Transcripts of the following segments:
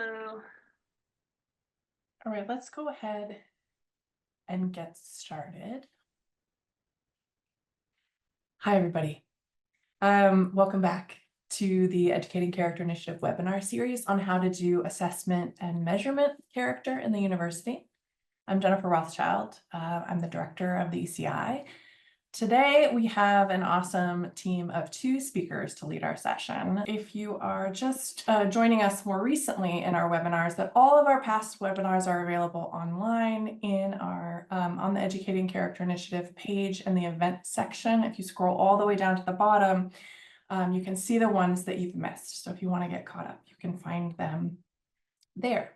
Hello. All right, let's go ahead and get started. Hi, everybody. Welcome back to the Educating Character Initiative webinar series on how to do assessment and measurement character in the university. I'm Jennifer Rothschild. I'm the director of the ECI. Today, we have an awesome team of 2 speakers to lead our session. If you are just joining us more recently in our webinars, that all of our past webinars are available online in our on the Educating Character Initiative page in the event section. If you scroll all the way down to the bottom, you can see the ones that you've missed. So if you want to get caught up, you can find them there.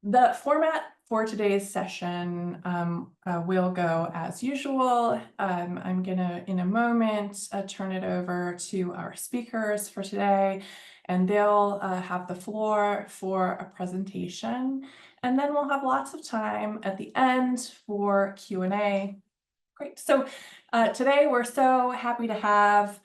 The format for today's session will go as usual. I'm gonna, in a moment, turn it over to our speakers for today, and they'll have the floor for a presentation. And then we'll have lots of time at the end for Q&A. Great. So today we're so happy to have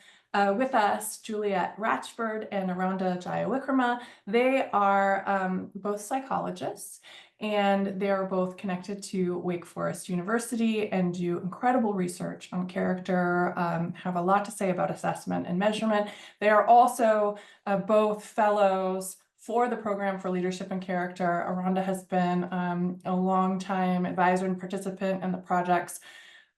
with us Juliette Ratchford and Eranda Jayawickreme. They are both psychologists, and they're both connected to Wake Forest University and do incredible research on character, have a lot to say about assessment and measurement. They are also both fellows for the Program for Leadership and Character. Eranda has been a long time advisor and participant in the projects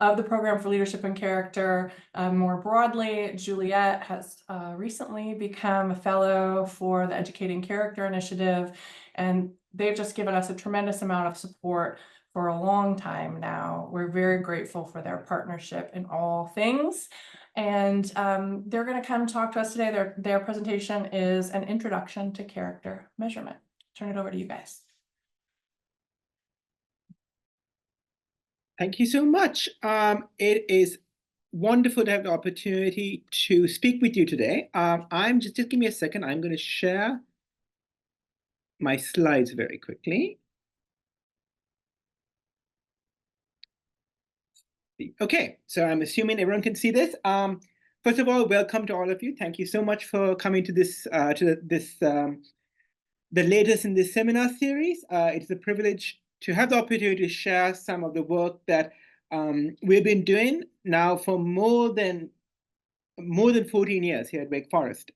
of the Program for Leadership and Character. More broadly, Juliette has recently become a fellow for the Educating Character Initiative, and they've just given us a tremendous amount of support for a long time now. We're very grateful for their partnership in all things. And they're going to come talk to us today. Their presentation is an introduction to character measurement. Turn it over to you guys. Thank you so much. It is wonderful to have the opportunity to speak with you today. Just give me a second. I'm going to share my slides very quickly. Okay, so I'm assuming everyone can see this. First of all, welcome to all of you. Thank you so much for coming to this the latest in this seminar series. It's a privilege to have the opportunity to share some of the work that we've been doing now for more than 14 years here at Wake Forest.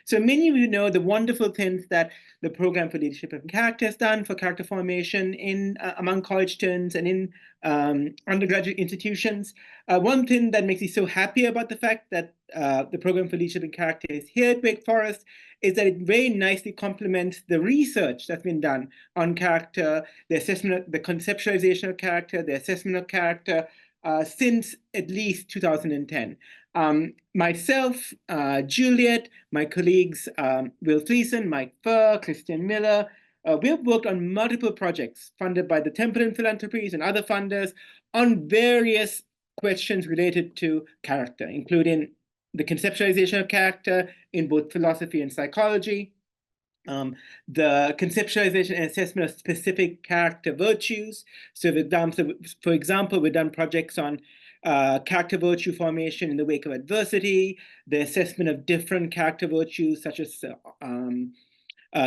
So many of you know the wonderful things that the Program for Leadership and Character has done for character formation in among college students and in undergraduate institutions. One thing that makes me so happy about the fact that the Program for Leadership and Character is here at Wake Forest is that it very nicely complements the research that's been done on character, the assessment, the conceptualization of character, the assessment of character since at least 2010. Myself, Juliette, my colleagues Will Thleeson, Mike Furr, Christian Miller, we have worked on multiple projects funded by the Templeton Philanthropies and other funders on various questions related to character, including the conceptualization of character in both philosophy and psychology, the conceptualization and assessment of specific character virtues. So for example, we've done projects on character virtue formation in the wake of adversity, the assessment of different character virtues such as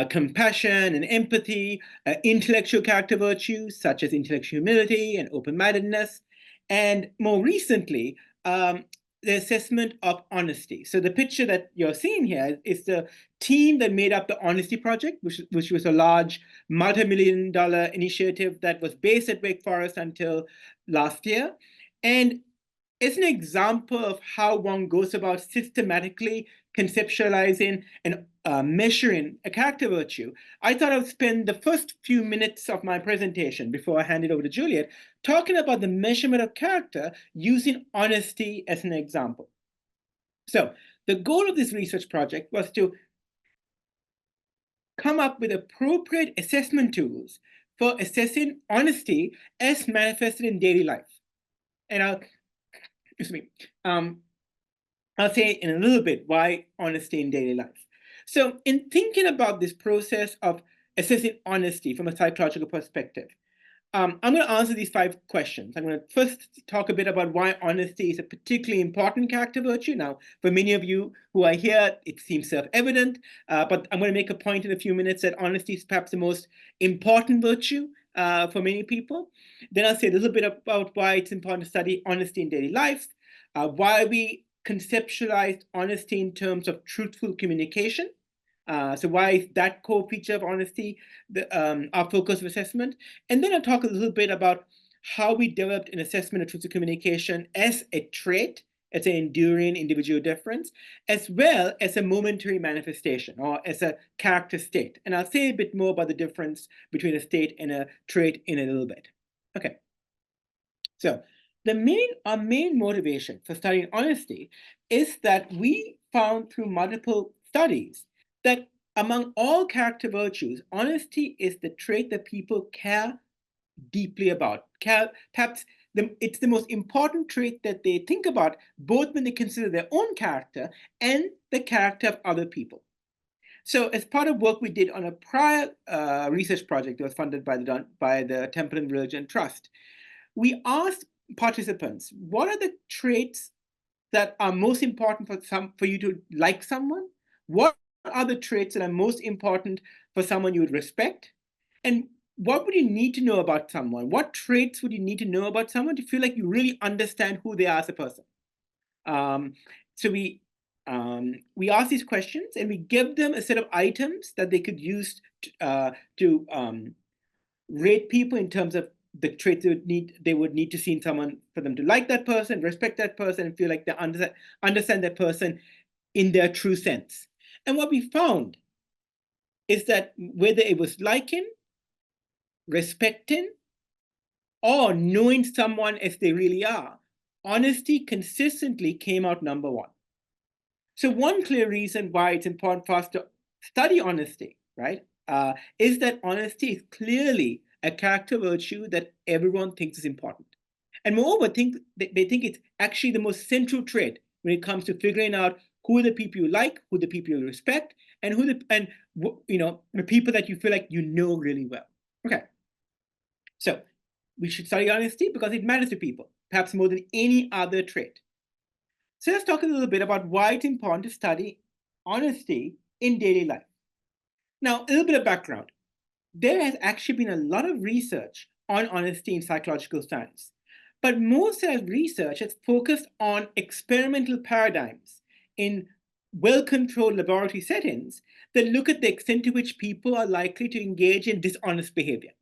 compassion and empathy, intellectual character virtues such as intellectual humility and open-mindedness, and more recently, the assessment of honesty. So the picture that you're seeing here is the team that made up the Honesty Project, which was a large multi-million-dollar initiative that was based at Wake Forest until last year. And it's an example of how one goes about systematically conceptualizing and measuring a character virtue. I thought I would spend the first few minutes of my presentation before I hand it over to Juliette talking about the measurement of character using honesty as an example. So the goal of this research project was to come up with appropriate assessment tools for assessing honesty as manifested in daily life. And I'll say in a little bit why honesty in daily life. So in thinking about this process of assessing honesty from a psychological perspective, I'm going to answer these 5 questions. I'm going to first talk a bit about why honesty is a particularly important character virtue. Now, for many of you who are here, it seems self-evident, but I'm going to make a point in a few minutes that honesty is perhaps the most important virtue for many people. Then I'll say a little bit about why it's important to study honesty in daily life, why we conceptualize honesty in terms of truthful communication. So why is that core feature of honesty our focus of assessment? And then I'll talk a little bit about how we developed an assessment of truthful communication as a trait, as an enduring individual difference, as well as a momentary manifestation or as a character state. And I'll say a bit more about the difference between a state and a trait in a little bit. Okay. So our main motivation for studying honesty is that we found through multiple studies that among all character virtues, honesty is the trait that people care deeply about. Perhaps it's the most important trait that they think about, both when they consider their own character and the character of other people. So as part of work we did on a prior research project that was funded by the Temple and Religion Trust, we asked participants, what are the traits that are most important for you to like someone? What are the traits that are most important for someone you would respect? And what would you need to know about someone? What traits would you need to know about someone to feel like you really understand who they are as a person? So we ask these questions and we give them a set of items that they could use to rate people in terms of the traits they would need to see in someone for them to like that person, respect that person, and feel like they understand that person in their true sense. And what we found is that whether it was liking, respecting, or knowing someone as they really are, honesty consistently came out number 1. So one clear reason why it's important for us to study honesty, right, is that honesty is clearly a character virtue that everyone thinks is important. And moreover, they think it's actually the most central trait when it comes to figuring out who are the people you like, who are the people you respect, and the people that you feel like you know really well. Okay. So we should study honesty because it matters to people, perhaps more than any other trait. So let's talk a little bit about why it's important to study honesty in daily life. Now, a little bit of background. There has actually been a lot of research on honesty in psychological science, but most of that research has focused on experimental paradigms in well-controlled laboratory settings that look at the extent to which people are likely to engage in dishonest behavior.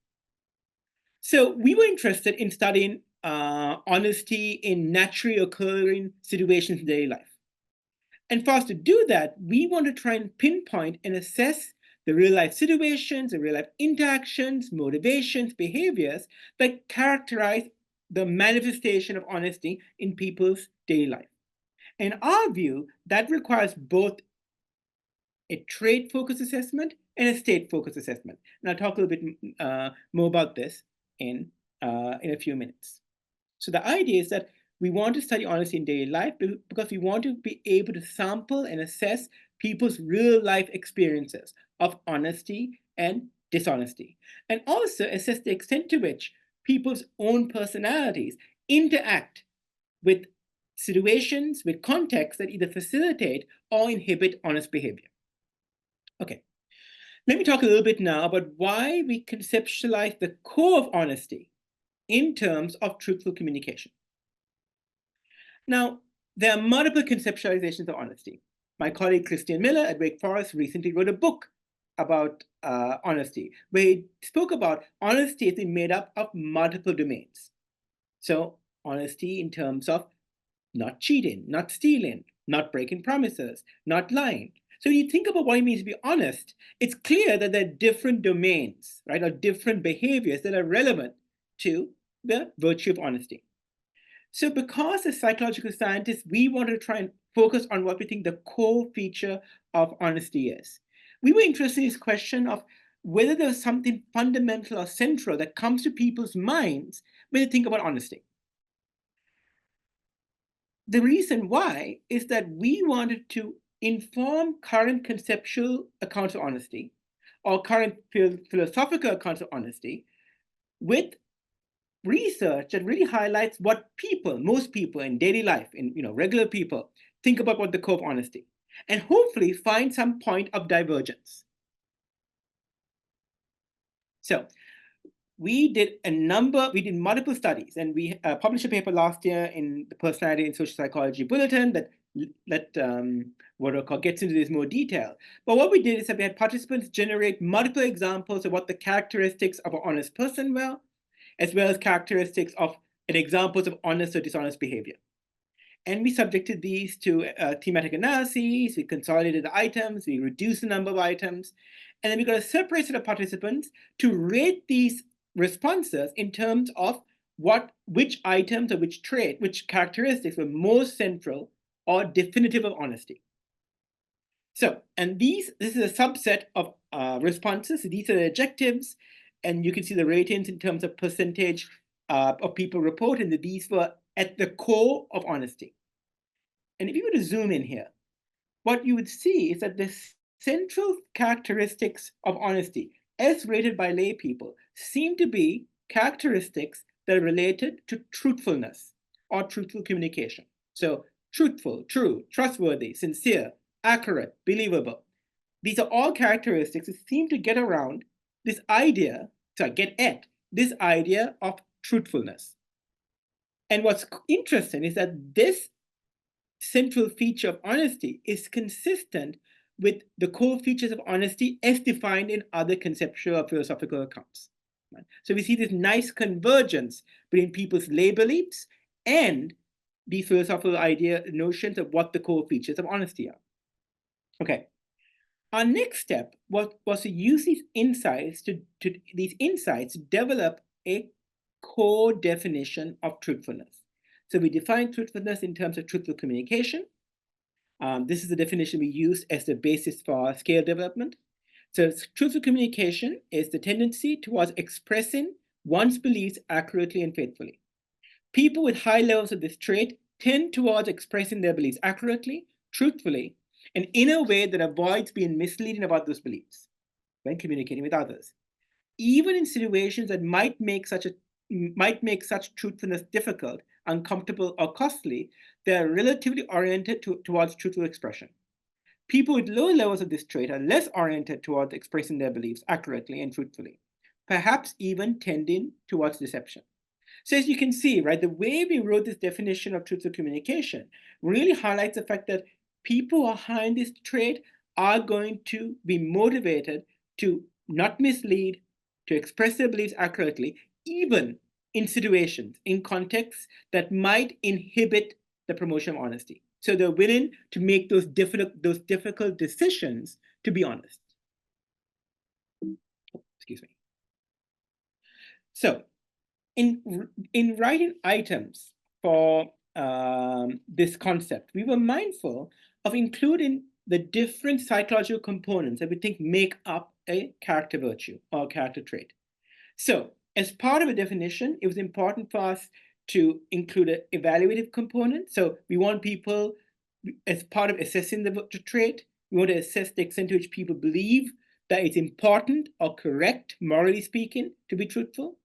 So we were interested in studying honesty in naturally occurring situations in daily life. And for us to do that, we want to try and pinpoint and assess the real life situations, the real life interactions, motivations, behaviors that characterize the manifestation of honesty in people's daily life. In our view, that requires both a trait-focused assessment and a state-focused assessment. And I'll talk a little bit more about this in a few minutes. So the idea is that we want to study honesty in daily life because we want to be able to sample and assess people's real life experiences of honesty and dishonesty, and also assess the extent to which people's own personalities interact with situations, with contexts that either facilitate or inhibit honest behavior. Okay, let me talk a little bit now about why we conceptualize the core of honesty in terms of truthful communication. Now, there are multiple conceptualizations of honesty. My colleague Christian Miller at Wake Forest recently wrote a book about honesty, where he spoke about honesty as being made up of multiple domains. So honesty in terms of not cheating, not stealing, not breaking promises, not lying. So when you think about what it means to be honest, it's clear that there are different domains, right, or different behaviors that are relevant to the virtue of honesty. So because as psychological scientists, we want to try and focus on what we think the core feature of honesty is. We were interested in this question of whether there's something fundamental or central that comes to people's minds when they think about honesty. The reason why is that we wanted to inform current conceptual accounts of honesty or current philosophical accounts of honesty with research that really highlights what people, most people in daily life, in regular people, think about what the core of honesty, and hopefully find some point of divergence. So we did multiple studies, and we published a paper last year in the Personality and Social Psychology Bulletin that gets into this more detail. But what we did is that we had participants generate multiple examples of what the characteristics of an honest person were, as well as characteristics of and examples of honest or dishonest behavior. And we subjected these to thematic analyses, we consolidated the items, we reduced the number of items, and then we got a separate set of participants to rate these responses in terms of which items or which characteristics were most central or definitive of honesty. So, and this is a subset of responses. These are the adjectives, and you can see the ratings in terms of percentage of people reporting that these were at the core of honesty. And if you were to zoom in here, what you would see is that the central characteristics of honesty, as rated by lay people, seem to be characteristics that are related to truthfulness or truthful communication. So truthful, true, trustworthy, sincere, accurate, believable. These are all characteristics that seem to get around this idea, this idea of truthfulness. And what's interesting is that this central feature of honesty is consistent with the core features of honesty as defined in other conceptual or philosophical accounts. So we see this nice convergence between people's lay beliefs and the philosophical notions of what the core features of honesty are. Okay. Our next step was to use these insights to develop a core definition of truthfulness. So we define truthfulness in terms of truthful communication. This is the definition we use as the basis for our scale development. So truthful communication is the tendency towards expressing one's beliefs accurately and faithfully. People with high levels of this trait tend towards expressing their beliefs accurately, truthfully, and in a way that avoids being misleading about those beliefs when communicating with others. Even in situations that might make such truthfulness difficult, uncomfortable, or costly, they are relatively oriented towards truthful expression. People with low levels of this trait are less oriented towards expressing their beliefs accurately and truthfully, perhaps even tending towards deception. So as you can see, right, the way we wrote this definition of truthful communication really highlights the fact that people who are high in this trait are going to be motivated to not mislead, to express their beliefs accurately, even in situations, in contexts that might inhibit the promotion of honesty. So they're willing to make those difficult decisions to be honest. Excuse me. So in writing items for this concept, we were mindful of including the different psychological components that we think make up a character virtue or character trait. So as part of a definition, it was important for us to include an evaluative component. So we want people, as part of assessing the trait, we want to assess the extent to which people believe that it's important or correct, morally speaking, to be truthful.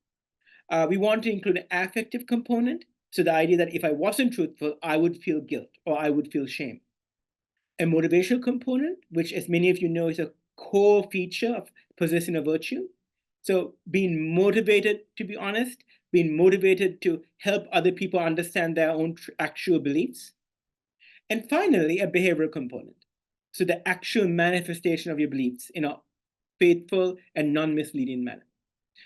We want to include an affective component. So the idea that if I wasn't truthful, I would feel guilt or I would feel shame. A motivational component, which, as many of you know, is a core feature of possessing a virtue. So being motivated to be honest, being motivated to help other people understand their own actual beliefs. And finally, a behavioral component. So the actual manifestation of your beliefs in a faithful and non-misleading manner.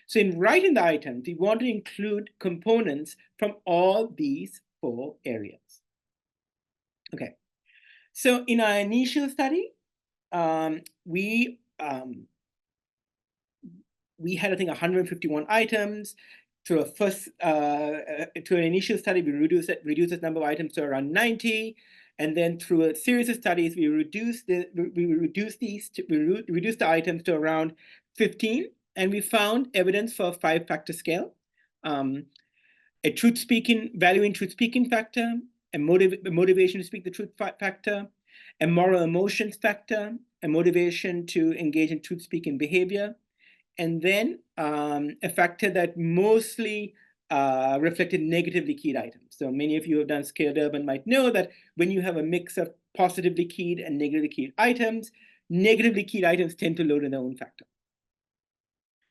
So in writing the items, we want to include components from all these 4 areas. Okay, so in our initial study, we had, I think, 151 items. To an initial study, we reduced the number of items to around 90. And then through a series of studies, we reduced the items to around 15. And we found evidence for a 5-factor scale, a valuing truth-speaking factor, a motivation to speak the truth factor, a moral emotions factor, a motivation to engage in truth-speaking behavior, and then a factor that mostly reflected negatively keyed items. So many of you who have done scaled urban might know that when you have a mix of positively keyed and negatively keyed items, negatively keyed items tend to load in their own factor.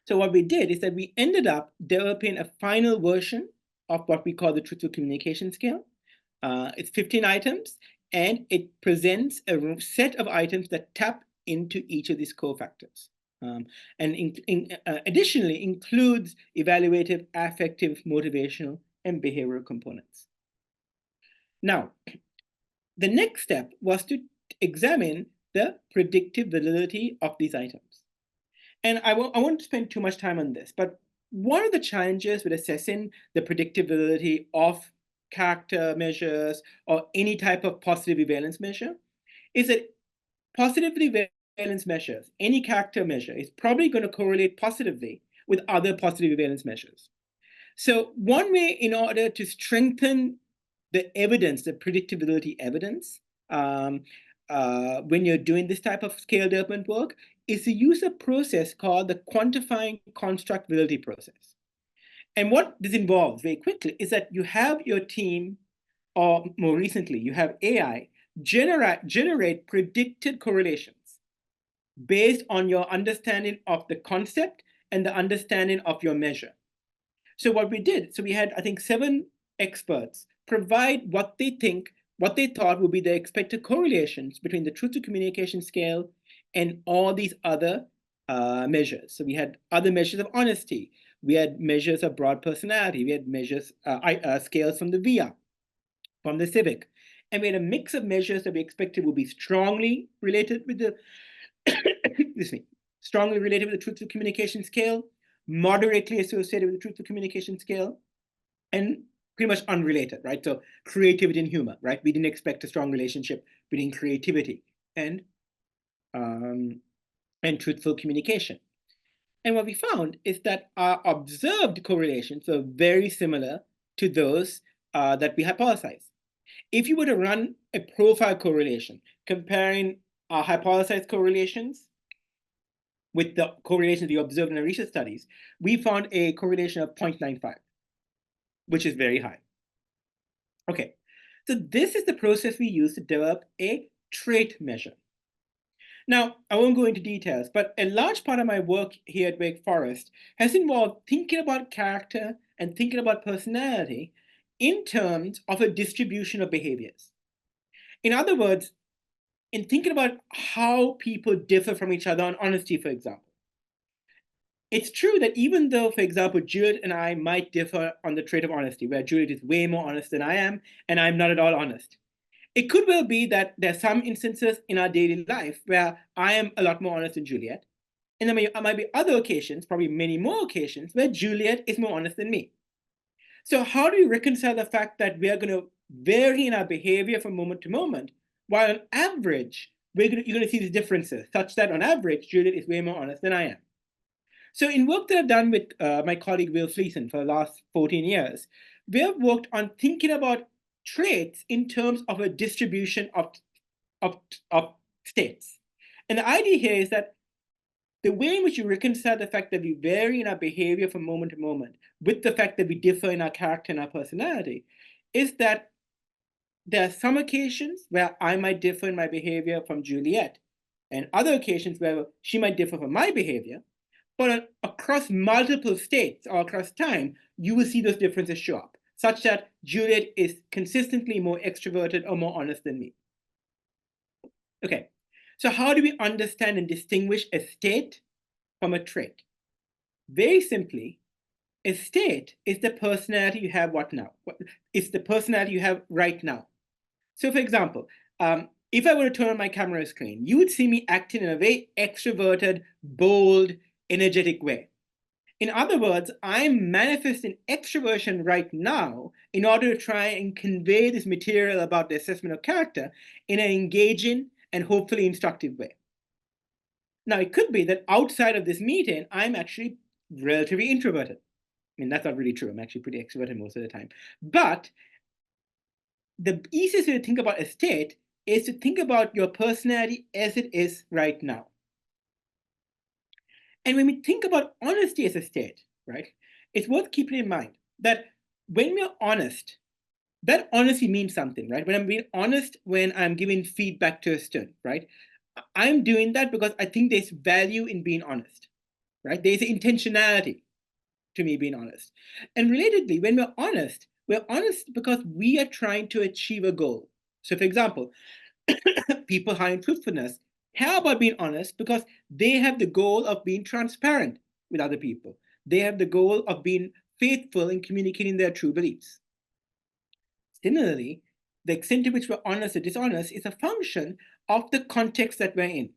So what we did is that we ended up developing a final version of what we call the truthful communication scale. It's 15 items, and it presents a set of items that tap into each of these cofactors. And additionally includes evaluative, affective, motivational, and behavioral components. Now, the next step was to examine the predictive validity of these items. And I won't spend too much time on this, but one of the challenges with assessing the predictive validity of character measures or any type of positive valence measure is that positive valence measures, any character measure, is probably going to correlate positively with other positive valence measures. So one way in order to strengthen the evidence, the predictability evidence, when you're doing this type of scale development work, is to use a process called the quantifying construct validity process. And what this involves very quickly is that you have your team, or more recently, you have AI generate predicted correlations based on your understanding of the concept and the understanding of your measure. So what we did, so we had, I think, 7 experts provide what they thought would be the expected correlations between the truth to communication scale and all these other measures. So we had other measures of honesty. We had measures of broad personality. We had measures, scales from the VIA, from the civic. And we had a mix of measures that we expected would be strongly related with the, excuse me, strongly related with the truth to communication scale, moderately associated with the truth to communication scale, and pretty much unrelated, right? So creativity and humor, right? We didn't expect a strong relationship between creativity and truthful communication. And what we found is that our observed correlations are very similar to those that we hypothesized. If you were to run a profile correlation comparing our hypothesized correlations with the correlations we observed in our research studies, we found a correlation of 0.95, which is very high. Okay, so this is the process we use to develop a trait measure. Now, I won't go into details, but a large part of my work here at Wake Forest has involved thinking about character and thinking about personality in terms of a distribution of behaviors. In other words, in thinking about how people differ from each other on honesty, for example. It's true that even though, for example, Juliette and I might differ on the trait of honesty, where Juliette is way more honest than I am, and I'm not at all honest. It could well be that there are some instances in our daily life where I am a lot more honest than Juliette, and there might be other occasions, probably many more occasions, where Juliette is more honest than me. So how do we reconcile the fact that we are going to vary in our behavior from moment to moment, while on average, you're going to see these differences, such that on average, Juliette is way more honest than I am. So in work that I've done with my colleague Will Fleeson for the last 14 years, we have worked on thinking about traits in terms of a distribution of states. And the idea here is that the way in which you reconcile the fact that we vary in our behavior from moment to moment with the fact that we differ in our character and our personality is that there are some occasions where I might differ in my behavior from Juliette, and other occasions where she might differ from my behavior. But across multiple states or across time, you will see those differences show up, such that Juliette is consistently more extroverted or more honest than me. Okay, so how do we understand and distinguish a state from a trait? Very simply, a state is the personality you have It's the personality you have right now. So for example, if I were to turn on my camera screen, you would see me acting in a very extroverted, bold, energetic way. In other words, I'm manifesting extroversion right now in order to try and convey this material about the assessment of character in an engaging and hopefully instructive way. Now, it could be that outside of this meeting, I'm actually relatively introverted. I mean, that's not really true. I'm actually pretty extroverted most of the time. But the easiest way to think about a state is to think about your personality as it is right now. And when we think about honesty as a state, right, it's worth keeping in mind that when we're honest, that honesty means something, right? When I'm being honest, when I'm giving feedback to a student, right? I'm doing that because I think there's value in being honest, right? There's intentionality to me being honest. And relatedly, when we're honest because we are trying to achieve a goal. So for example, people high in truthfulness, how about being honest because they have the goal of being transparent with other people. They have the goal of being faithful in communicating their true beliefs. Similarly, the extent to which we're honest or dishonest is a function of the context that we're in,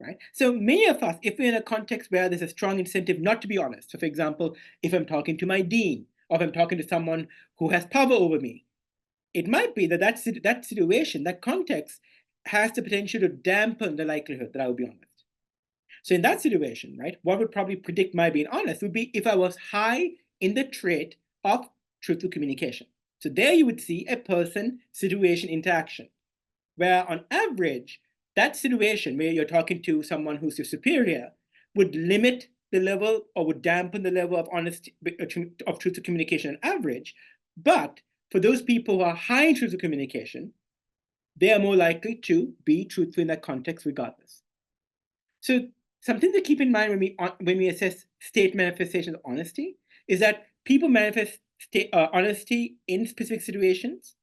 right? So many of us, if we're in a context where there's a strong incentive not to be honest, so for example, if I'm talking to my dean, or if I'm talking to someone who has power over me, it might be that that situation, that context, has the potential to dampen the likelihood that I will be honest. So in that situation, right, what would probably predict my being honest would be if I was high in the trait of truthful communication. So there you would see a person-situation interaction, where on average, that situation where you're talking to someone who's your superior would limit the level or would dampen the level of honesty, of truthful communication on average. But for those people who are high in truthful communication, they are more likely to be truthful in that context regardless. So something to keep in mind when we assess state manifestation of honesty is that people manifest honesty in specific situations.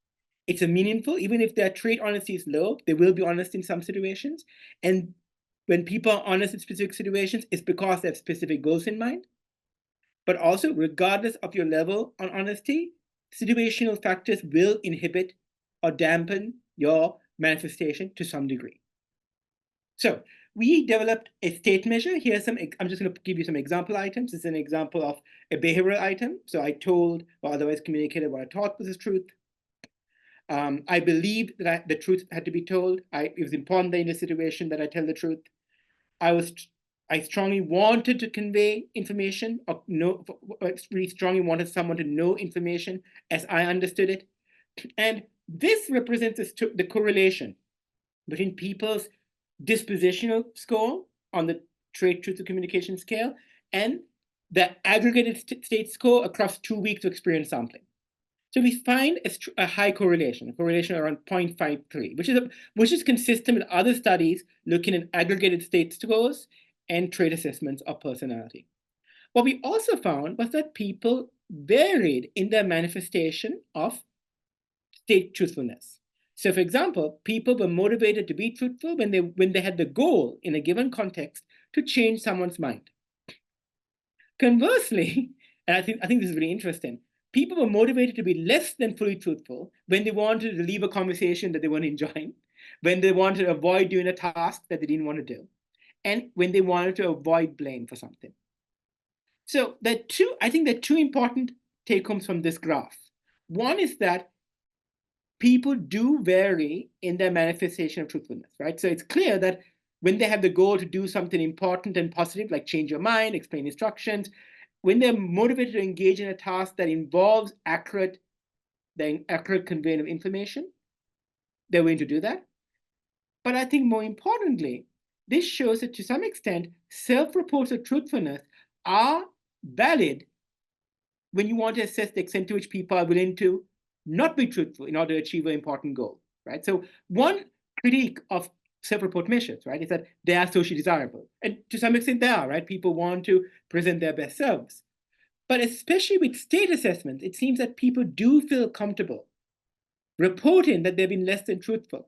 It's a meaningful, even if their trait honesty is low, they will be honest in some situations. And when people are honest in specific situations, it's because they have specific goals in mind. But also, regardless of your level on honesty, situational factors will inhibit or dampen your manifestation to some degree. So we developed a state measure. Here's I'm just going to give you some example items. This is an example of a behavioral item. So I told or otherwise communicated what I thought was the truth. I believed that the truth had to be told. It was important that in a situation that I tell the truth. I strongly wanted to convey information, or really strongly wanted someone to know information as I understood it. And this represents the correlation between people's dispositional score on the trait truth to communication scale and the aggregated state score across 2 weeks of experience sampling. So we find a high correlation, a correlation around 0.53, which is consistent with other studies looking at aggregated state scores and trait assessments of personality. What we also found was that people varied in their manifestation of state truthfulness. So for example, people were motivated to be truthful when they had the goal in a given context to change someone's mind. Conversely, and I think this is really interesting, people were motivated to be less than fully truthful when they wanted to leave a conversation that they weren't enjoying, when they wanted to avoid doing a task that they didn't want to do, and when they wanted to avoid blame for something. So I think there are two important take-homes from this graph. One is that people do vary in their manifestation of truthfulness, right? So it's clear that when they have the goal to do something important and positive, like change your mind, explain instructions, when they're motivated to engage in a task that involves accurate conveying of information, they're willing to do that. But I think more importantly, this shows that to some extent, self-reports of truthfulness are valid when you want to assess the extent to which people are willing to not be truthful in order to achieve an important goal, right? So one critique of self-report measures, right, is that they are socially desirable. And to some extent they are, right? People want to present their best selves. But especially with state assessments, it seems that people do feel comfortable reporting that they've been less than truthful,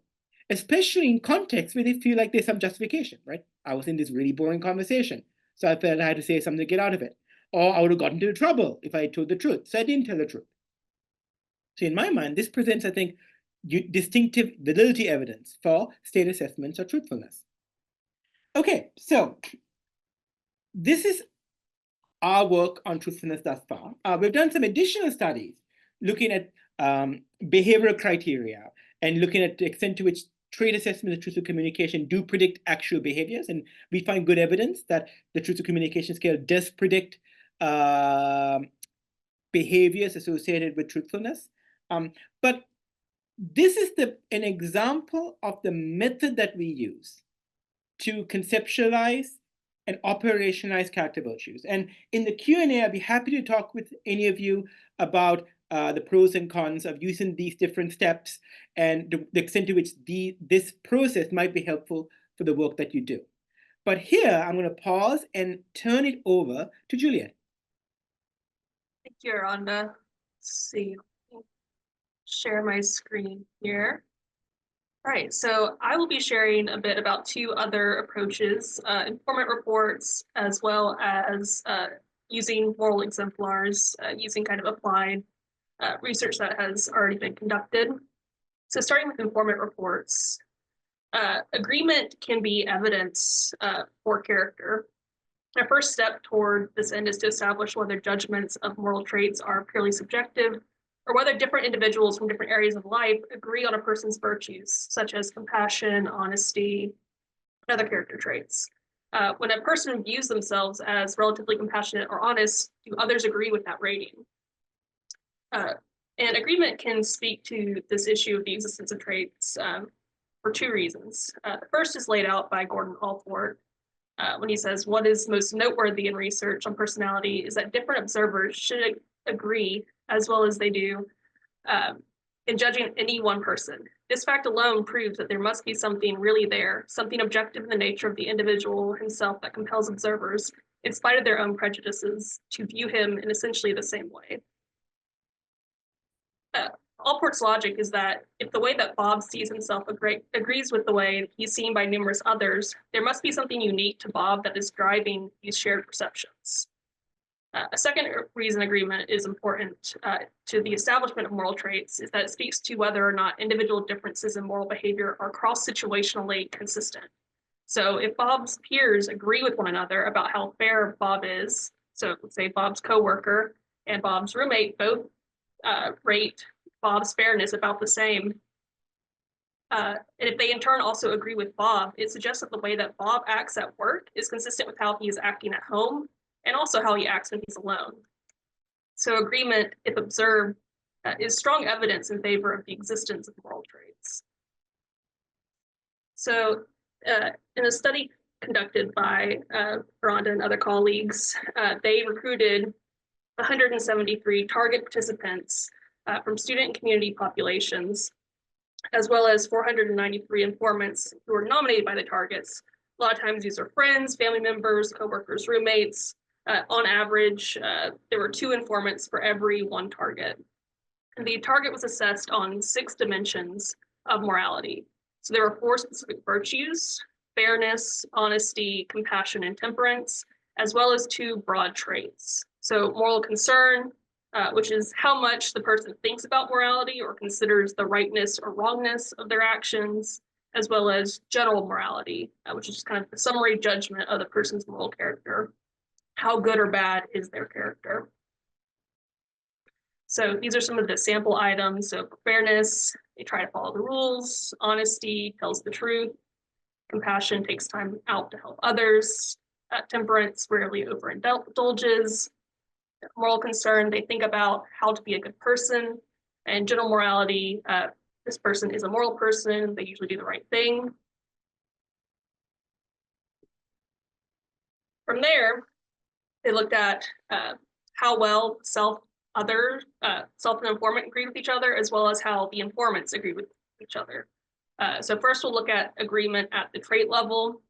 especially in contexts where they feel like there's some justification, right? I was in this really boring conversation, so I felt I had to say something to get out of it. Or I would have gotten into trouble if I had told the truth, so I didn't tell the truth. So in my mind, this presents, I think, distinctive validity evidence for state assessments or truthfulness. Okay, so this is our work on truthfulness thus far. We've done some additional studies looking at behavioral criteria and looking at the extent to which trait assessment and truthful communication do predict actual behaviors. And we find good evidence that the truthful communication scale does predict behaviors associated with truthfulness. But this is an example of the method that we use to conceptualize and operationalize character virtues. And in the Q&A, I'd be happy to talk with any of you about the pros and cons of using these different steps and the extent to which this process might be helpful for the work that you do. But here, I'm going to pause and turn it over to Juliette. Thank you, Eranda. Let's see. Share my screen here. All right, so I will be sharing a bit about two other approaches, informant reports, as well as using moral exemplars, using kind of applied research that has already been conducted. So starting with informant reports, agreement can be evidence for character. Our first step toward this end is to establish whether judgments of moral traits are purely subjective, or whether different individuals from different areas of life agree on a person's virtues, such as compassion, honesty, and other character traits. When a person views themselves as relatively compassionate or honest, do others agree with that rating? And agreement can speak to this issue of the existence of traits for two reasons. The first is laid out by Gordon Allport when he says, what is most noteworthy in research on personality is that different observers should agree, as well as they do, in judging any one person. This fact alone proves that there must be something really there, something objective in the nature of the individual himself that compels observers, in spite of their own prejudices, to view him in essentially the same way. Allport's logic is that if the way that Bob sees himself agrees with the way he's seen by numerous others, there must be something unique to Bob that is driving these shared perceptions. A second reason agreement is important to the establishment of moral traits is that it speaks to whether or not individual differences in moral behavior are cross-situationally consistent. So if Bob's peers agree with one another about how fair Bob is, so let's say Bob's coworker and Bob's roommate both rate Bob's fairness about the same. And if they in turn also agree with Bob, it suggests that the way that Bob acts at work is consistent with how he is acting at home and also how he acts when he's alone. So agreement, if observed, is strong evidence in favor of the existence of moral traits. So in a study conducted by Eranda and other colleagues, they recruited 173 target participants from student and community populations, as well as 493 informants who were nominated by the targets. A lot of times these are friends, family members, coworkers, roommates. On average, there were 2 informants for every 1 target. And the target was assessed on 6 dimensions of morality. So there were 4 specific virtues: fairness, honesty, compassion, and temperance, as well as 2 broad traits. So moral concern, which is how much the person thinks about morality or considers the rightness or wrongness of their actions, as well as general morality, which is kind of the summary judgment of the person's moral character. How good or bad is their character? So these are some of the sample items. So for fairness, they try to follow the rules. Honesty, tells the truth. Compassion, takes time out to help others. Temperance, rarely overindulges. Moral concern, they think about how to be a good person. And general morality, this person is a moral person. They usually do the right thing. From there, they looked at how well self and informant agree with each other, as well as how the informants agree with each other. So first we'll look at agreement at the trait level,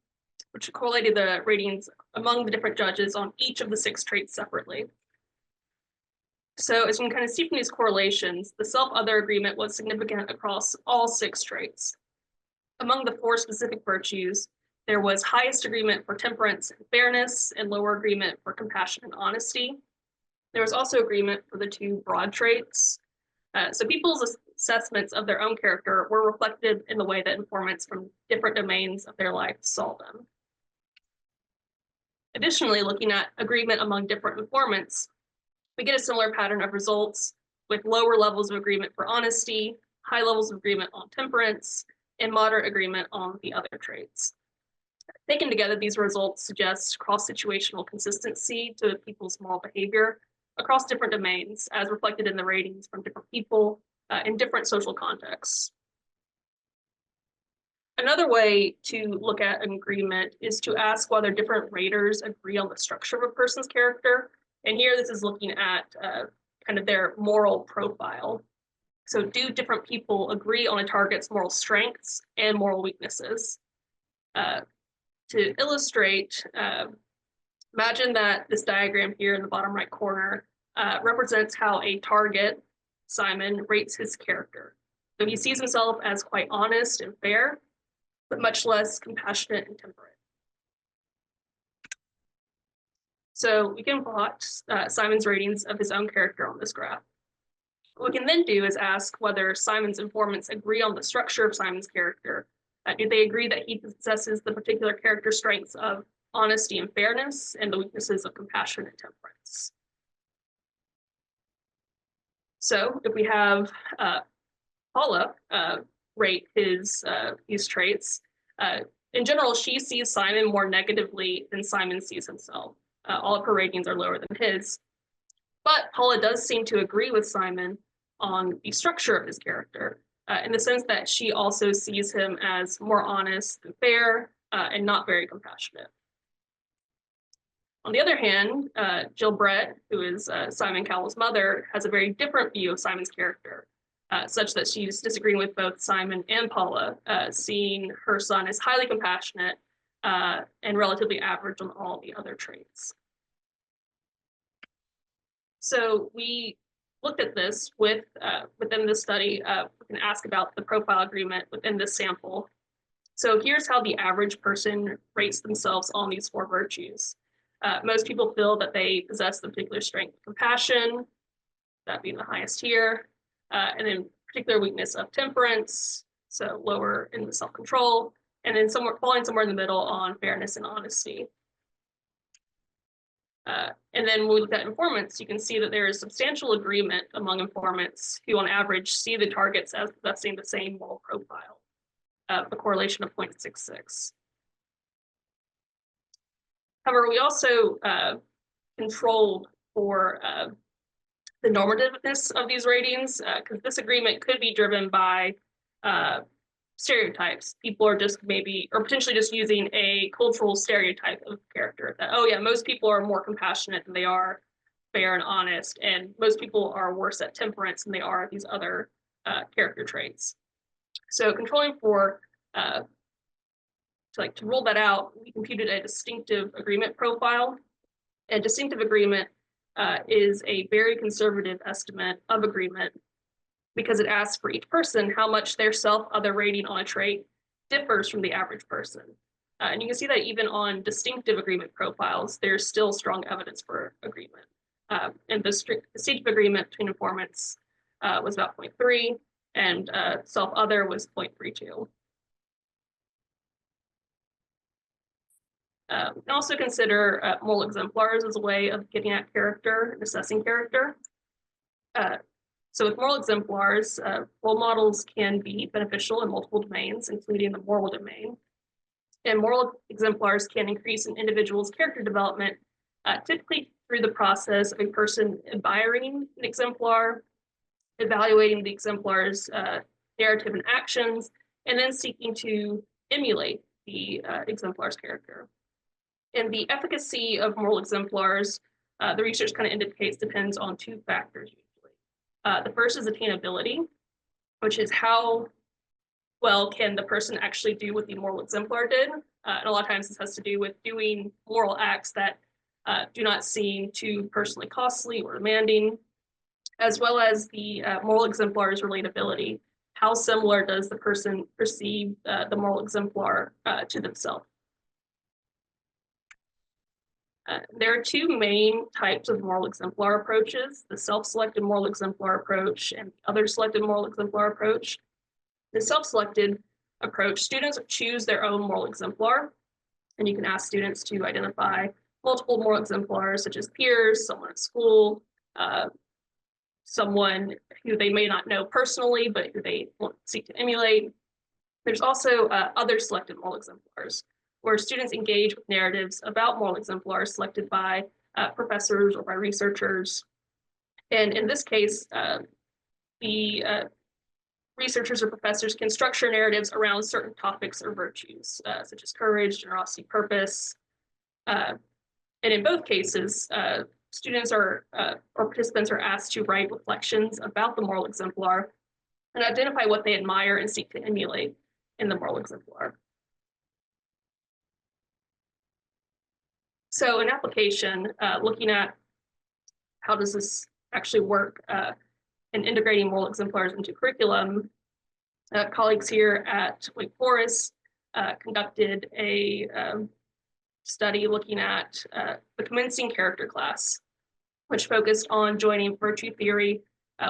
which correlated the ratings among the different judges on each of the 6 traits separately. So as you can kind of see from these correlations, the self-other agreement was significant across all 6 traits. Among the 4 specific virtues, there was highest agreement for temperance and fairness, and lower agreement for compassion and honesty. There was also agreement for the 2 broad traits. So people's assessments of their own character were reflected in the way that informants from different domains of their life saw them. Additionally, looking at agreement among different informants, we get a similar pattern of results with lower levels of agreement for honesty, high levels of agreement on temperance, and moderate agreement on the other traits. Taken together, these results suggest cross-situational consistency to people's moral behavior across different domains, as reflected in the ratings from different people in different social contexts. Another way to look at an agreement is to ask whether different raters agree on the structure of a person's character. And here this is looking at kind of their moral profile. So do different people agree on a target's moral strengths and moral weaknesses? To illustrate, imagine that this diagram here in the bottom right corner represents how a target, Simon, rates his character. So he sees himself as quite honest and fair, but much less compassionate and temperate. So we can plot Simon's ratings of his own character on this graph. What we can then do is ask whether Simon's informants agree on the structure of Simon's character. Do they agree that he possesses the particular character strengths of honesty and fairness and the weaknesses of compassion and temperance? So if we have Paula rate his these traits, in general, she sees Simon more negatively than Simon sees himself. All of her ratings are lower than his. But Paula does seem to agree with Simon on the structure of his character, in the sense that she also sees him as more honest and fair, and not very compassionate. On the other hand, Jill Brett, who is Simon Cowell's mother, has a very different view of Simon's character, such that she's disagreeing with both Simon and Paula, seeing her son as highly compassionate and relatively average on all the other traits. So we looked at this with within this study. We can ask about the profile agreement within this sample. So here's how the average person rates themselves on these 4 virtues. Most people feel that they possess the particular strength of compassion, that being the highest here, and then particular weakness of temperance, so lower in the self-control, and then falling somewhere in the middle on fairness and honesty. And then when we look at informants, you can see that there is substantial agreement among informants who on average see the targets as possessing the same moral profile, a correlation of 0.66. However, we also controlled for the normativeness of these ratings, because this agreement could be driven by stereotypes. People are just maybe, or potentially just using a cultural stereotype of character that, oh yeah, most people are more compassionate than they are fair and honest, and most people are worse at temperance than they are at these other character traits. So controlling for, to rule that out, we computed a distinctive agreement profile. And distinctive agreement is a very conservative estimate of agreement, because it asks for each person how much their self-other rating on a trait differs from the average person. And you can see that even on distinctive agreement profiles, there's still strong evidence for agreement. And the distinctive agreement between informants was about 0.3, and self-other was 0.32. We can also consider moral exemplars as a way of getting at character and assessing character. So with moral exemplars, role models can be beneficial in multiple domains, including the moral domain. And moral exemplars can increase an individual's character development, typically through the process of a person admiring an exemplar, evaluating the exemplar's narrative and actions, and then seeking to emulate the exemplar's character. And the efficacy of moral exemplars, the research kind of indicates, depends on 2 factors usually. The first is attainability, which is how well can the person actually do what the moral exemplar did. And a lot of times this has to do with doing moral acts that do not seem too personally costly or demanding, as well as the moral exemplar's relatability. How similar does the person perceive the moral exemplar to themselves? There are 2 main types of moral exemplar approaches: the self-selected moral exemplar approach and the other selected moral exemplar approach. The self-selected approach, students choose their own moral exemplar, and you can ask students to identify multiple moral exemplars, such as peers, someone at school, someone who they may not know personally, but who they want to seek to emulate. There's also other selected moral exemplars, where students engage with narratives about moral exemplars selected by professors or by researchers. And in this case, the researchers or professors can structure narratives around certain topics or virtues, such as courage, generosity, purpose. And in both cases, students or participants are asked to write reflections about the moral exemplar and identify what they admire and seek to emulate in the moral exemplar. So an application, looking at how does this actually work in integrating moral exemplars into curriculum, colleagues here at Wake Forest conducted a study looking at the commencing character class, which focused on joining virtue theory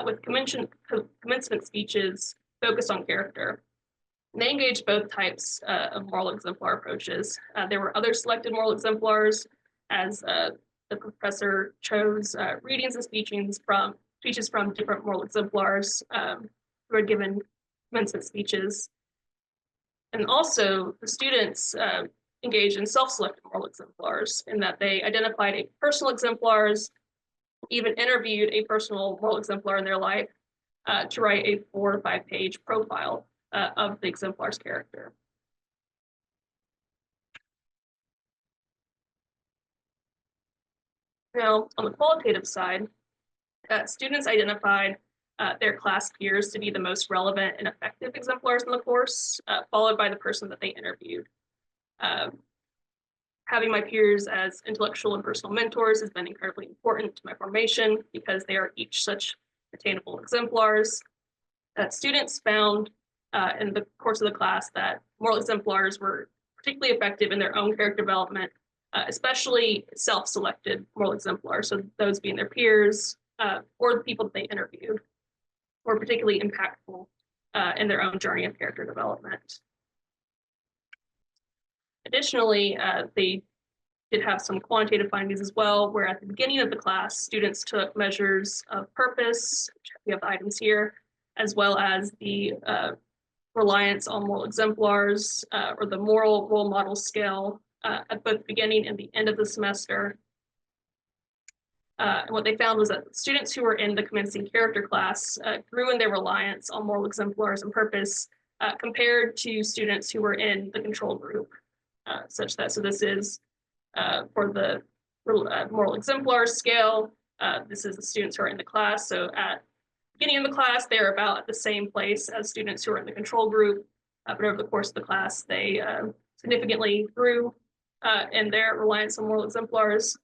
with commencement speeches focused on character. And they engaged both types of moral exemplar approaches. There were other selected moral exemplars as the professor chose readings and speeches from different moral exemplars who had given commencement speeches. And also the students engaged in self-selected moral exemplars in that they identified a personal exemplars, even interviewed a personal moral exemplar in their life to write a 4 or 5 page profile of the exemplar's character. Now, on the qualitative side, students identified their class peers to be the most relevant and effective exemplars in the course, followed by the person that they interviewed. Having my peers as intellectual and personal mentors has been incredibly important to my formation because they are each such attainable exemplars. Students found in the course of the class that moral exemplars were particularly effective in their own character development, especially self-selected moral exemplars, so those being their peers or the people that they interviewed, were particularly impactful in their own journey of character development. Additionally, they did have some quantitative findings as well, where at the beginning of the class, students took measures of purpose, we have the items here, as well as the reliance on moral exemplars or the moral role model scale at both the beginning and the end of the semester. And what they found was that students who were in the commencing character class grew in their reliance on moral exemplars and purpose compared to students who were in the control group, such that, so this is for the moral exemplar scale, this is the students who are in the class. So at the beginning of the class, they're about at the same place as students who are in the control group, but over the course of the class, they significantly grew in their reliance on moral exemplars.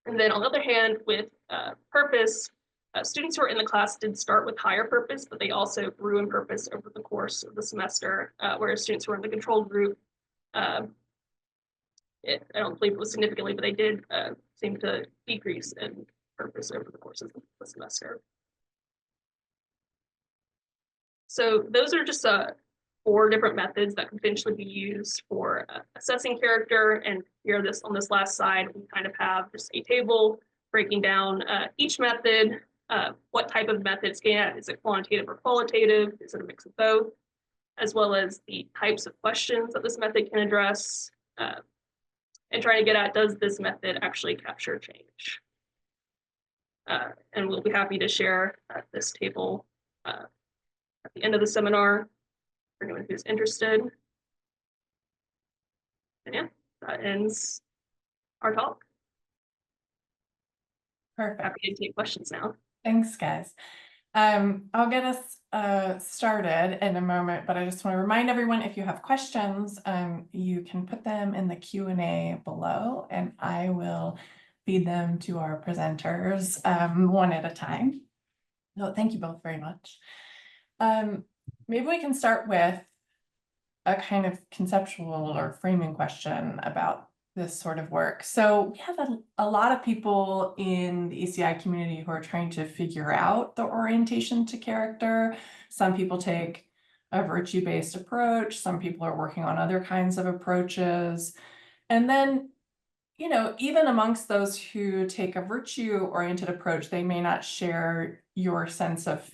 And then on the other hand, with purpose, students who are in the class did start with higher purpose, but they also grew in purpose over the course of the semester, whereas students who are in the control group, I don't believe it was significantly, but they did seem to decrease in purpose over the course of the semester. So those are just 4 different methods that could potentially be used for assessing character. And here on this last slide, we kind of have just a table breaking down each method, what type of methods can, is it quantitative or qualitative, is it a mix of both, as well as the types of questions that this method can address, and trying to get at, does this method actually capture change? And we'll be happy to share this table at the end of the seminar for anyone who's interested. And yeah, that ends our talk. Perfect. Happy to take questions now. Thanks, guys. I'll get us started in a moment, but I just want to remind everyone, if you have questions, you can put them in the Q&A below, and I will feed them to our presenters one at a time. So thank you both very much. Maybe we can start with a kind of conceptual or framing question about this sort of work. So we have a lot of people in the ECI community who are trying to figure out the orientation to character. Some people take a virtue-based approach. Some people are working on other kinds of approaches. And then, you know, even amongst those who take a virtue-oriented approach, they may not share your sense of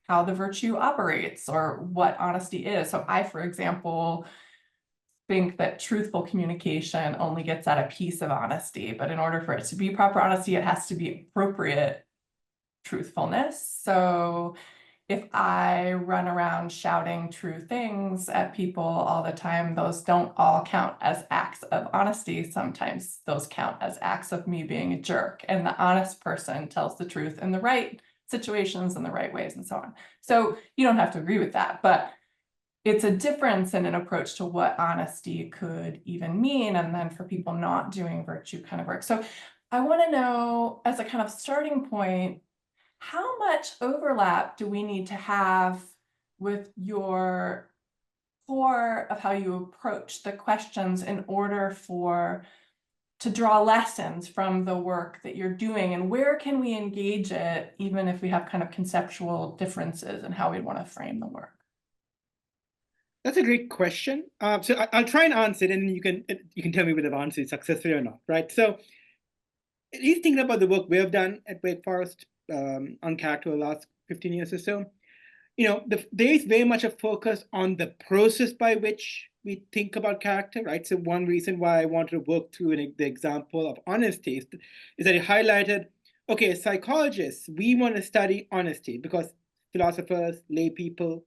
how the virtue operates or what honesty is. So I, for example, think that truthful communication only gets at a piece of honesty, but in order for it to be proper honesty, it has to be appropriate truthfulness. So if I run around shouting true things at people all the time, those don't all count as acts of honesty. Sometimes those count as acts of me being a jerk. And the honest person tells the truth in the right situations, in the right ways, and so on. So you don't have to agree with that, but it's a difference in an approach to what honesty could even mean. And then for people not doing virtue kind of work. So I want to know, as a kind of starting point, how much overlap do we need to have with your core of how you approach the questions in order to draw lessons from the work that you're doing? And where can we engage it, even if we have kind of conceptual differences in how we want to frame the work? That's a great question. So I'll try and answer it, and you can tell me whether I've answered it successfully or not, right? So at least thinking about the work we have done at Wake Forest on character the last 15 years or so, there is very much a focus on the process by which we think about character, right? So one reason why I wanted to work through the example of honesty is that it highlighted, okay, as psychologists, we want to study honesty because philosophers, lay people,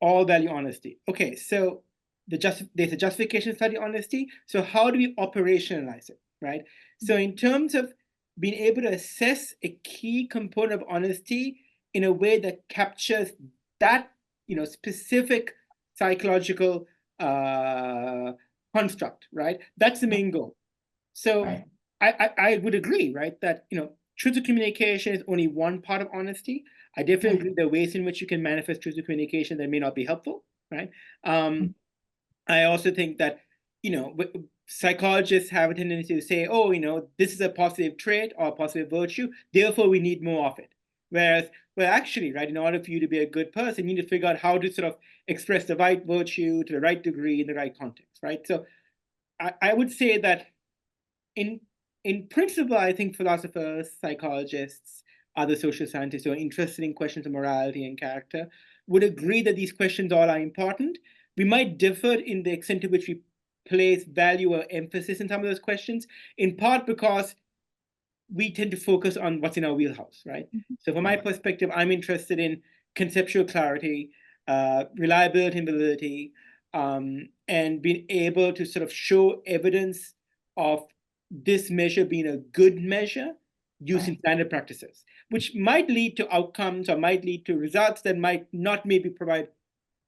all value honesty. Okay, so there's a justification to study honesty. So how do we operationalize it, right? So in terms of being able to assess a key component of honesty in a way that captures that specific psychological construct, right? That's the main goal. So Right. I would agree, right, that truth of communication is only one part of honesty. I definitely agree there are ways in which you can manifest truth of communication that may not be helpful, right? I also think that psychologists have a tendency to say, oh, this is a positive trait or a positive virtue, therefore we need more of it. Whereas, well, actually, right, in order for you to be a good person, you need to figure out how to sort of express the right virtue to the right degree in the right context, right? So I would say that in principle, I think philosophers, psychologists, other social scientists who are interested in questions of morality and character would agree that these questions all are important. We might differ in the extent to which we place value or emphasis in some of those questions, in part because we tend to focus on what's in our wheelhouse, right? So from my perspective, I'm interested in conceptual clarity, reliability and validity, and being able to sort of show evidence of this measure being a good measure using standard practices, which might lead to outcomes or might lead to results that might not maybe provide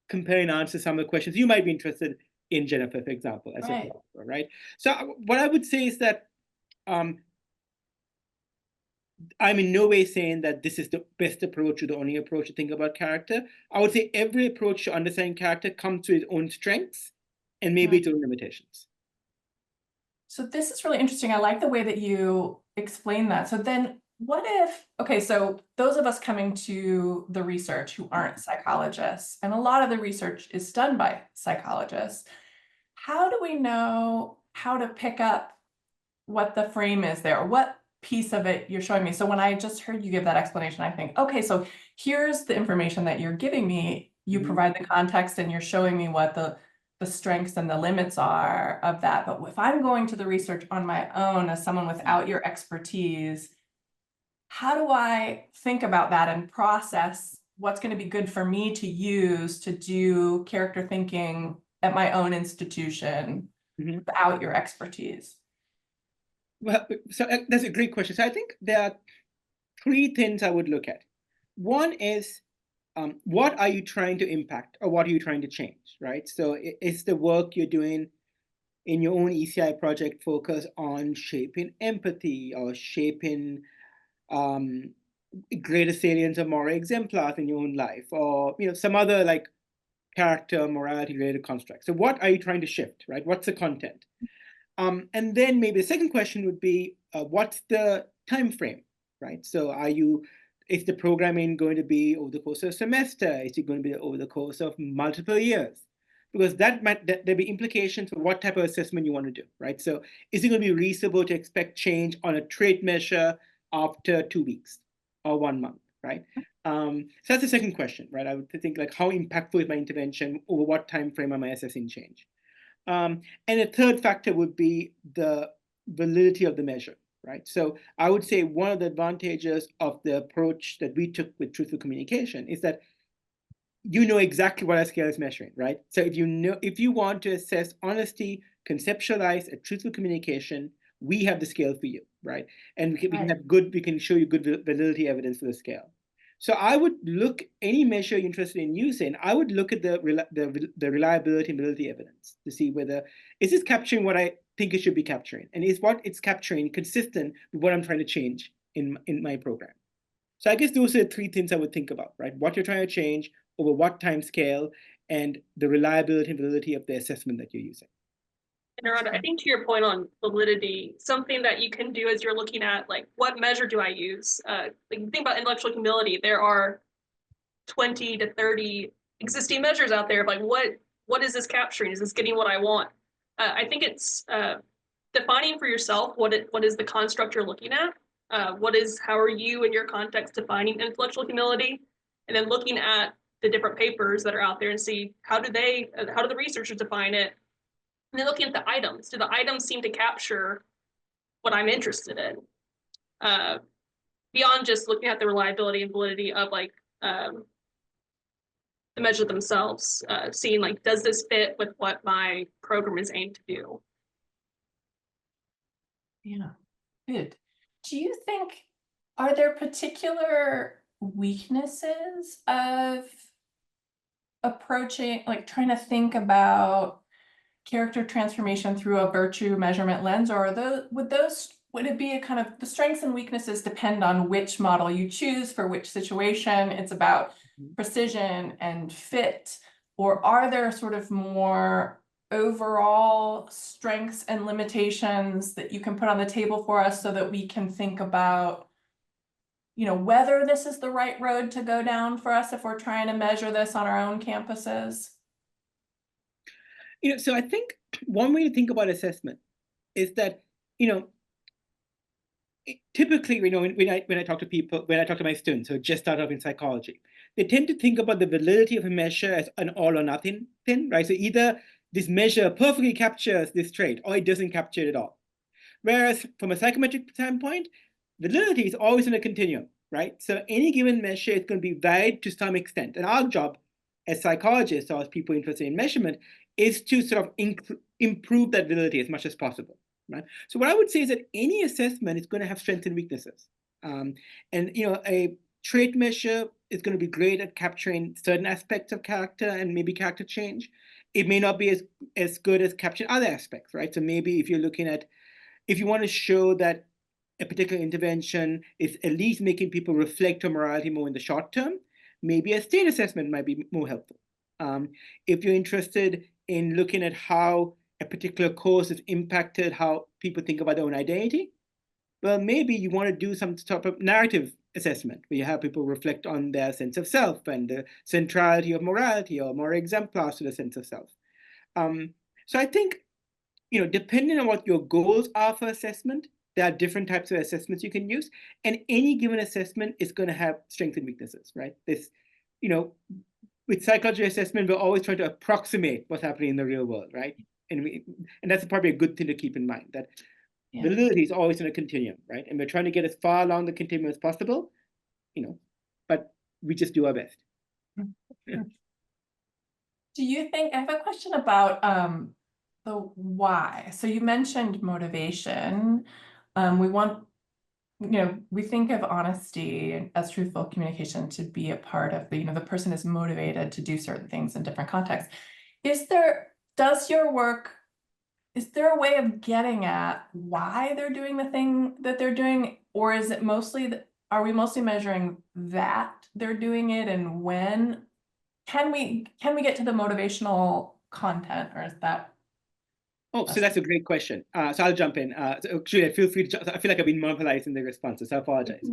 comparing answers to some of the questions you might be interested in, Jennifer, for example, as a philosopher, right? So what I would say is that I'm in no way saying that this is the best approach or the only approach to think about character. I would say every approach to understanding character comes to its own strengths and maybe its own limitations. So this is really interesting. I like the way that you explain that. So then what if, okay, so those of us coming to the research who aren't psychologists, and a lot of the research is done by psychologists, how do we know how to pick up what the frame is there, or what piece of it you're showing me? So when I just heard you give that explanation, I think, okay, so here's the information that you're giving me. You provide the context and you're showing me what the strengths and the limits are of that. But if I'm going to the research on my own as someone without your expertise, how do I think about that and process what's going to be good for me to use to do character thinking at my own institution without your expertise? Well, so that's a great question. So I think there are three things I would look at. One is, what are you trying to impact or what are you trying to change, right? So is the work you're doing in your own ECI project focus on shaping empathy or shaping greater salience or moral exemplars in your own life, or some other like character, morality related construct? So what are you trying to shift, right? What's the content? And then maybe the second question would be, what's the time frame, right? So is the programming going to be over the course of a semester? Is it going to be over the course of multiple years? Because there'll be implications for what type of assessment you want to do, right? So is it going to be reasonable to expect change on a trait measure after 2 weeks or 1 month, right? So that's the second question, right? I would think like, how impactful is my intervention? Over what time frame am I assessing change? And a third factor would be the validity of the measure, right? So I would say one of the advantages of the approach that we took with truthful communication is that you know exactly what our scale is measuring, right? So if you want to assess honesty, conceptualize a truthful communication, we have the scale for you, right? And we can show you good validity evidence for the scale. So I would look any measure you're interested in using. I would look at the reliability and validity evidence to see whether is this capturing what I think it should be capturing, and is what it's capturing consistent with what I'm trying to change in my program. So I guess those are the three things I would think about, right? What you're trying to change, over what time scale, and the reliability and validity of the assessment that you're using. And Eranda, I think to your point on validity, something that you can do as you're looking at like what measure do I use? Like think about intellectual humility. There are 20 to 30 existing measures out there of like what is this capturing? Is this getting what I want? I think it's defining for yourself what is the construct you're looking at. How are you in your context defining intellectual humility, and then looking at the different papers that are out there and see how do the researchers define it, and then looking at the items. Do the items seem to capture what I'm interested in? Beyond just looking at the reliability and validity of like the measure themselves, seeing like, does this fit with what my program is aimed to do? Yeah, good. Do you think, are there particular weaknesses of approaching, like trying to think about character transformation through a virtue measurement lens, or would it be a kind of the strengths and weaknesses depend on which model you choose for which situation? It's about precision and fit, or are there sort of more overall strengths and limitations that you can put on the table for us so that we can think about, you know, whether this is the right road to go down for us if we're trying to measure this on our own campuses? So I think one way to think about assessment is that, typically, when I talk to people, when I talk to my students who just start off in psychology, they tend to think about the validity of a measure as an all or nothing thing, right? So either this measure perfectly captures this trait or it doesn't capture it at all. Whereas from a psychometric standpoint, validity is always in a continuum, right? So any given measure is going to be varied to some extent. And our job as psychologists or as people interested in measurement is to sort of improve that validity as much as possible, right? So what I would say is that any assessment is going to have strengths and weaknesses. And a trait measure is going to be great at capturing certain aspects of character and maybe character change. It may not be as good as capturing other aspects, right? So maybe if you want to show that a particular intervention is at least making people reflect on morality more in the short term, maybe a state assessment might be more helpful. If you're interested in looking at how a particular course has impacted how people think about their own identity, well, maybe you want to do some type of narrative assessment where you have people reflect on their sense of self and the centrality of morality or more exemplars to the sense of self. So I think, depending on what your goals are for assessment, there are different types of assessments you can use, and any given assessment is going to have strengths and weaknesses, right? With psychology assessment, we're always trying to approximate what's happening in the real world, right? And that's probably a good thing to keep in mind, that validity is always in a continuum, right? And we're trying to get as far along the continuum as possible, but we just do our best. Do you think, I have a question about the why. So you mentioned motivation. We think of honesty as truthful communication to be a part of the person is motivated to do certain things in different contexts. Is there a way of getting at why they're doing the thing that they're doing? Or is it are we mostly measuring that they're doing it, and when? Can we get to the motivational content, or is that? Oh, so that's a great question. So I'll jump in. Juliette, feel free to. I feel like I've been monopolizing the responses. So I apologize.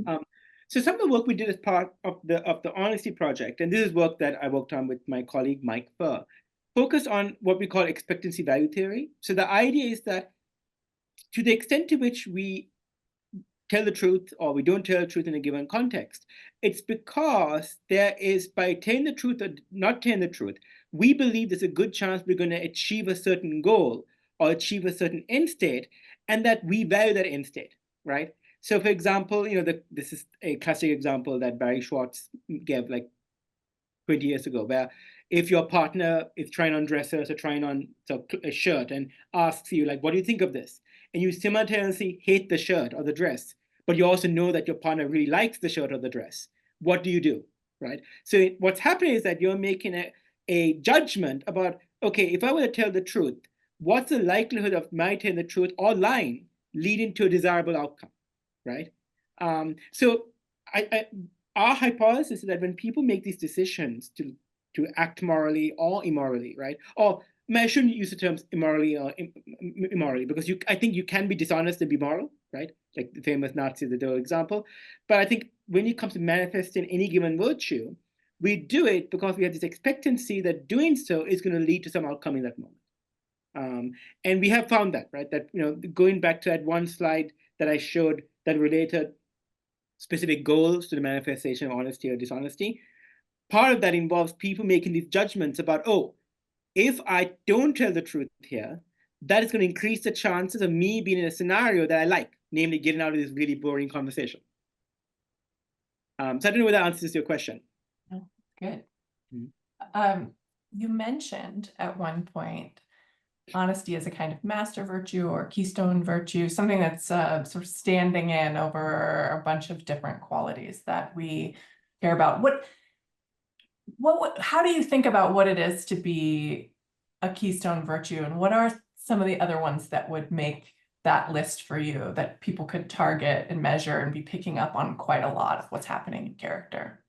So some of the work we did as part of the Honesty Project, and this is work that I worked on with my colleague Mike Furr, focused on what we call expectancy value theory. So the idea is that to the extent to which we tell the truth or we don't tell the truth in a given context, it's because there is, by telling the truth or not telling the truth, we believe there's a good chance we're going to achieve a certain goal or achieve a certain end state, and that we value that end state, right? So for example, this is a classic example that Barry Schwartz gave like 20 years ago, where if your partner is trying on dresses or trying on a shirt and asks you like, what do you think of this? And you simultaneously hate the shirt or the dress, but you also know that your partner really likes the shirt or the dress. What do? Right? So what's happening is that you're making a judgment about, okay, if I were to tell the truth, what's the likelihood of my telling the truth or lying leading to a desirable outcome, right? So our hypothesis is that when people make these decisions to act morally or immorally, right? Or I shouldn't use the terms immorally or immorally, because I think you can be dishonest and be moral, right? Like the famous Nazi the dough example. But I think when it comes to manifesting any given virtue, we do it because we have this expectancy that doing so is going to lead to some outcome in that moment. And we have found that, right? That, going back to that one slide that I showed that related specific goals to the manifestation of honesty or dishonesty, part of that involves people making these judgments about, oh, if I don't tell the truth here, that is going to increase the chances of me being in a scenario that I like, namely getting out of this really boring conversation. So I don't know whether that answers your question. Oh, good. Mm-hmm. You mentioned at one point honesty as a kind of master virtue or keystone virtue, something that's sort of standing in over a bunch of different qualities that we care about. How do you think about what it is to be a keystone virtue, and what are some of the other ones that would make that list for you that people could target and measure and be picking up on quite a lot of what's happening in character?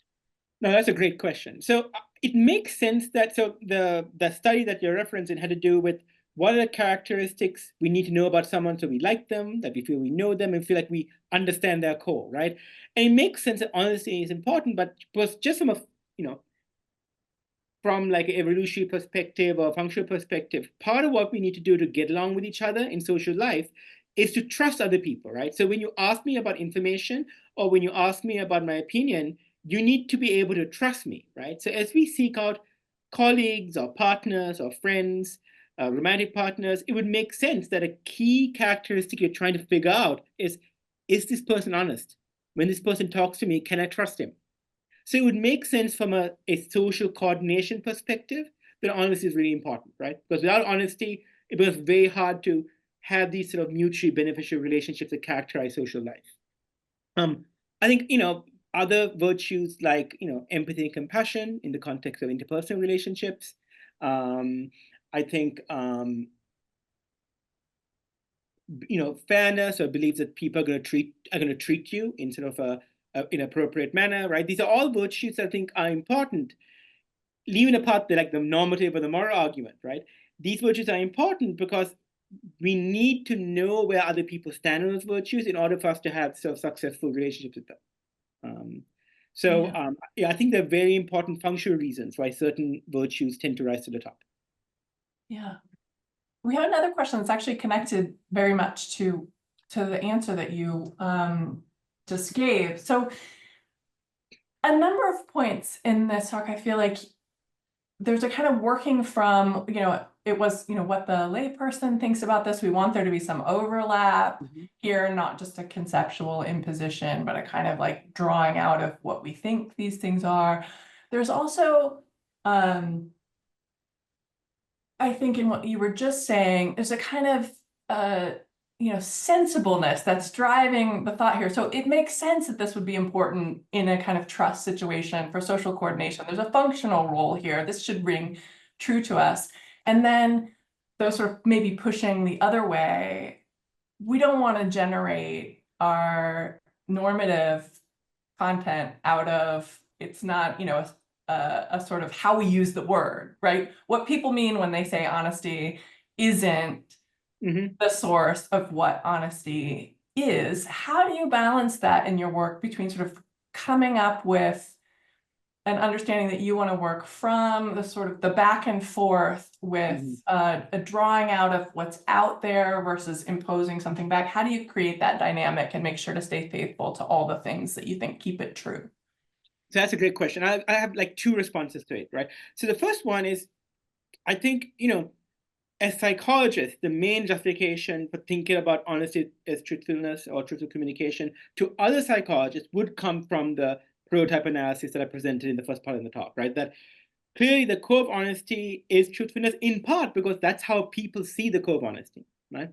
No, that's a great question. So it makes sense that the study that you're referencing had to do with what are the characteristics we need to know about someone so we like them, that we feel we know them, and feel like we understand their core, right? And it makes sense that honesty is important, but just from from like an evolutionary perspective or functional perspective, part of what we need to do to get along with each other in social life is to trust other people, right? So when you ask me about information or when you ask me about my opinion, you need to be able to trust me, right? So as we seek out colleagues or partners or friends, romantic partners, it would make sense that a key characteristic you're trying to figure out is this person honest? When this person talks to me, can I trust him? So it would make sense from a social coordination perspective that honesty is really important, right? Because without honesty, it becomes very hard to have these sort of mutually beneficial relationships that characterize social life. I think, other virtues like, empathy and compassion in the context of interpersonal relationships. I think, fairness or beliefs that people are going to treat you in sort of a inappropriate manner, right? These are all virtues that I think are important, leaving apart the normative or the moral argument, right? These virtues are important because we need to know where other people stand on those virtues in order for us to have sort of successful relationships with them. I think there are very important functional reasons why certain virtues tend to rise to the top. Yeah. We have another question that's actually connected very much to the answer that you just gave. So a number of points in this talk, I feel like there's a kind of working from, it was, what the layperson thinks about this. We want there to be some overlap here, not just a conceptual imposition, but a kind of like drawing out of what we think these things are. There's also, I think in what you were just saying, there's a kind of, sensibleness that's driving the thought here. So it makes sense that this would be important in a kind of trust situation for social coordination. There's a functional role here. This should ring true to us. And then those sort of maybe pushing the other way, we don't want to generate our normative content out of, it's not, a sort of how we use the word, right? What people mean when they say honesty isn't the source of what honesty is. How do you balance that in your work between sort of coming up with an understanding that you want to work from the sort of the back and forth with a drawing out of what's out there versus imposing something back? How do you create that dynamic and make sure to stay faithful to all the things that you think keep it true? So that's a great question. I have like two responses to it, right? So the first one is, I think, as psychologists, the main justification for thinking about honesty as truthfulness or truthful communication to other psychologists would come from the prototype analysis that I presented in the first part of the talk, right? That clearly the core of honesty is truthfulness, in part because that's how people see the core of honesty, right?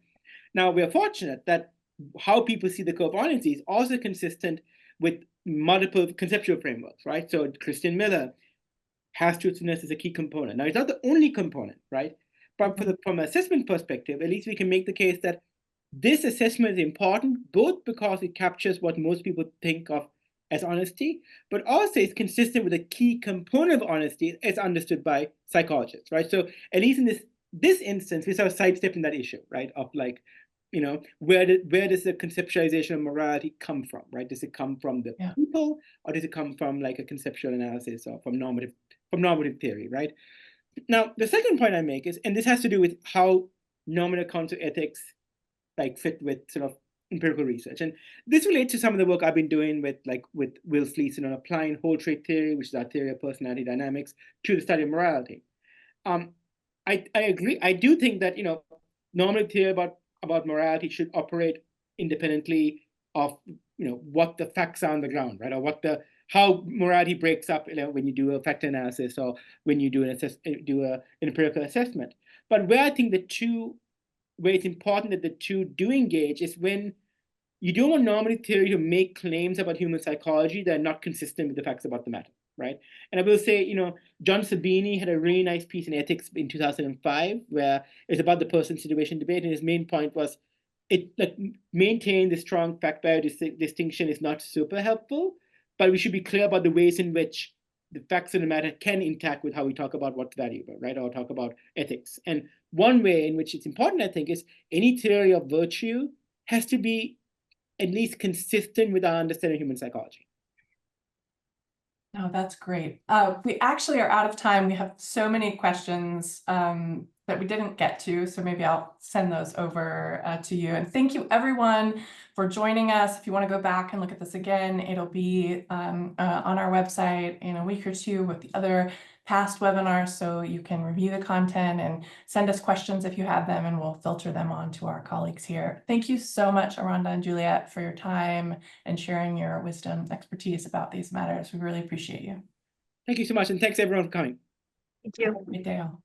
Now, we're fortunate that how people see the core of honesty is also consistent with multiple conceptual frameworks, right? So Christian Miller has truthfulness as a key component. Now, it's not the only component, right? But from an assessment perspective, at least we can make the case that this assessment is important, both because it captures what most people think of as honesty, but also it's consistent with a key component of honesty as understood by psychologists, right? So at least in this instance, we sort of sidestepping that issue, right? Of like, you know, where does the conceptualization of morality come from, right? Does it come from the people, or does it come from like a conceptual analysis or from normative theory, right? Now, the second point I make is, and this has to do with how normative accounts of ethics like fit with sort of empirical research. And this relates to some of the work I've been doing with Will Sleason on applying whole trait theory, which is our theory of personality dynamics, to the study of morality. I agree. I do think that, you know, normative theory about morality should operate independently of, you know, what the facts are on the ground, right? Or how morality breaks up, you know, when you do a factor analysis or when you do an empirical assessment. But where I think where it's important that the two do engage is when you don't want normative theory to make claims about human psychology that are not consistent with the facts about the matter, right? And I will say, you know, John Sabini had a really nice piece in Ethics in 2005 where it's about the person situation debate, and his main point was it like maintain the strong fact value distinction is not super helpful, but we should be clear about the ways in which the facts of the matter can interact with how we talk about what's valuable, right? Or talk about ethics. And one way in which it's important, I think, is any theory of virtue has to be at least consistent with our understanding of human psychology. No, that's great. We actually are out of time. We have so many questions that we didn't get to, so maybe I'll send those over to you. And thank you everyone for joining us. If you want to go back and look at this again, it'll be on our website in a week or two with the other past webinars, so you can review the content and send us questions if you have them, and we'll filter them on to our colleagues here. Thank you so much, Eranda and Juliette, for your time and sharing your wisdom, expertise about these matters. We really appreciate you. Thank you so much, and thanks everyone for coming. Thank you. Have a great day all.